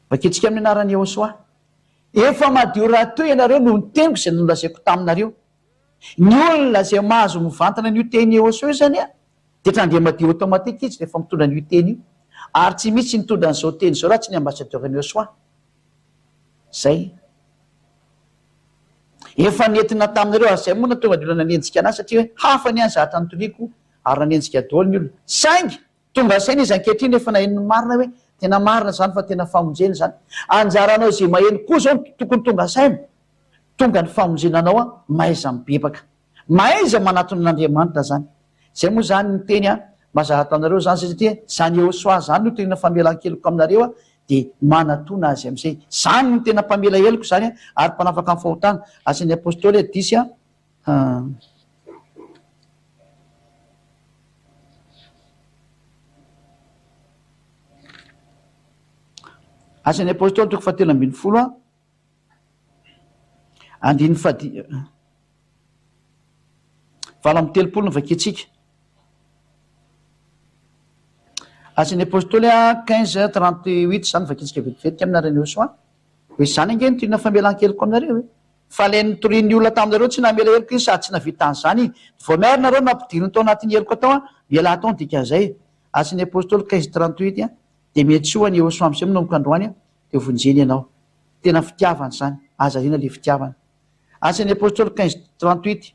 vakitsika amin'ny anarany Yehosoa efa madio raha toy ianareo no niteniko izay nolazaiko taminareo ny olona zay mahazo mivantana n'io teny Yehosoa io zany dia trandria madio automatique izy rehefa mitondra n'io teny io ary tsy misy nitondra n'izao teny zao raha tsy ny ambassadeur-ny Yehosoa zay efa nentina taminareo ary zay moa na tonga de nanenjika anazy satria hoe hafa ny any zahatra nytoriko ary nanenjika daoly ny olona saingy tonga saina izy ankehitriny efa naheno marina hoe tena marina zany fa tena famonjena zany anjaranao zay maheno koa zao tokony tonga saina tonga ny famonjenanao mahaiza mibebaka mahaiza manaton'Andriamanitra zany zay moa zany ny teny mazaha taminareo zany satria zany Yehosoa zany no tena famelan-keloko aminareo dia manatona azy amin'izay zany no tena mpamela heloko zany ary mpanafaka amin'ny fahotana asan'ny apôstôly disy asan'ny apôstôly 7:10 andiny 7:30 no vaketsika asan'ny apôstôly 15:38 zany vaketsika vetivetika aminarany Yehosoa hoe zany ange nytoina famelan-keloko aminareo fa ilay nitorian'ny olona taminareo tsy namela heloko izy sady tsy navitany zany vao miarinareo nampidiriny tao anatin'ny heloko atao miala atao dika zay asan'ny apôstôly 15:38 dia miatsoany Yehosoa amin'izay manomboka androany dia vonjeny ianao tena fitiavany zany azariana le fitiavana asan'ny apôstôly 15:38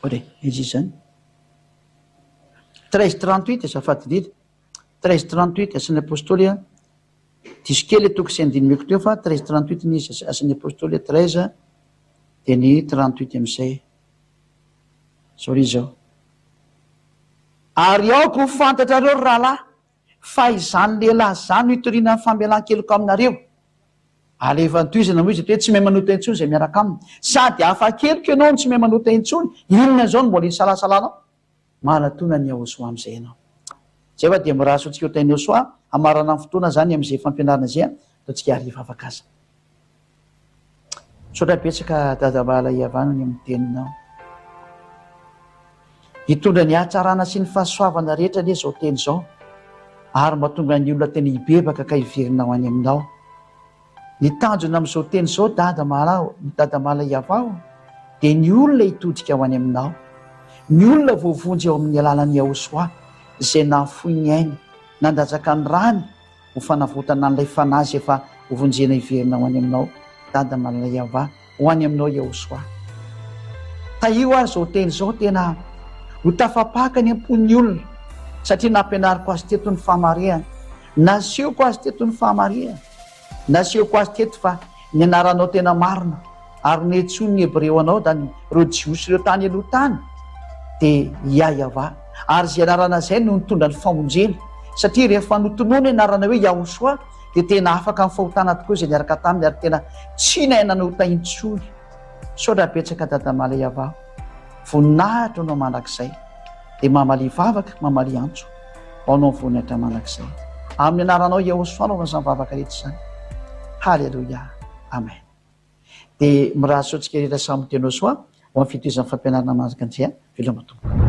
ore izy zany 13:38 azafady indrindra 13:38 asan'ny apôstôly diso kely toko sy andinimeko teo fa 13:38 ny izy asan'ny apôstôly 13 dia ny 38 amin'izay zao ry zao ary aoko ho fantatrareo rahalahy fa izany lehilahy zany hitoriana ny famelan-keloko aminareo alefa nitoizana moa izy hoe tsy mahay manota intsony zay miaraka aminy sady hafa keloko ianao ny tsy mahay manota intsony inona zao no mbola insalasalanao manatona ny Yehosoa amin'izay ianao zay fa dia miraso antsika otain'ny Yehosoa amarana amin'ny fotoana zany amin'izay fampianarana izay ataontsika ariva afaka aza sotra betsaka dadabahala iavanany amin'ny teninao hitondra ny hatsarana sy ny fahasoavana rehetra le zao teny zao ary mahatonga ny olona tena hibebaka ka hiverinao any aminao ny tanjona amin'izao teny zao dadamahala iavao dia ny olona hitodika ao any aminao ny olona voavonjy eo amin'ny alalan'ny Yehosoa izay nahafoy ny ainy nandatsaka ny rany ho fanavotana n'ilay fanazy efa hovonjena hiverinao any aminao dadamahala iava ho any aminao Yehosoa ta io ary zao teny zao tena ho tafapaka ny ampon'ny olona satria nampianariko azy teto ny fahamarehana nasehoko azy teto ny fahamarehana nasehoko azy teto fa ny anaranao tena marina ary netsoa ny hebreo anao da reo jiosy ireo tany aloha tany dia iaiava ary zay anarana zay no nitondra ny famonjena satria rehefa notonoana anarana hoe Yehosoa dia tena afaka amin'ny fahotana tokoa izay niaraka taminy ary tena tsy nainanota intsony sotra betsaka dadamahala iava voninahitra anao mandrakizay dia mamaly vavaka mamaly antso aonao voninahitra mandrakizay amin'ny anaranao Yehosoa anao zany vavaka rehetra zany halleloia amen dia miraso antsika rehetra samy teny Yehosoa ho amin'ny fitoizan'ny fampianarana manjaka andria veloma tompo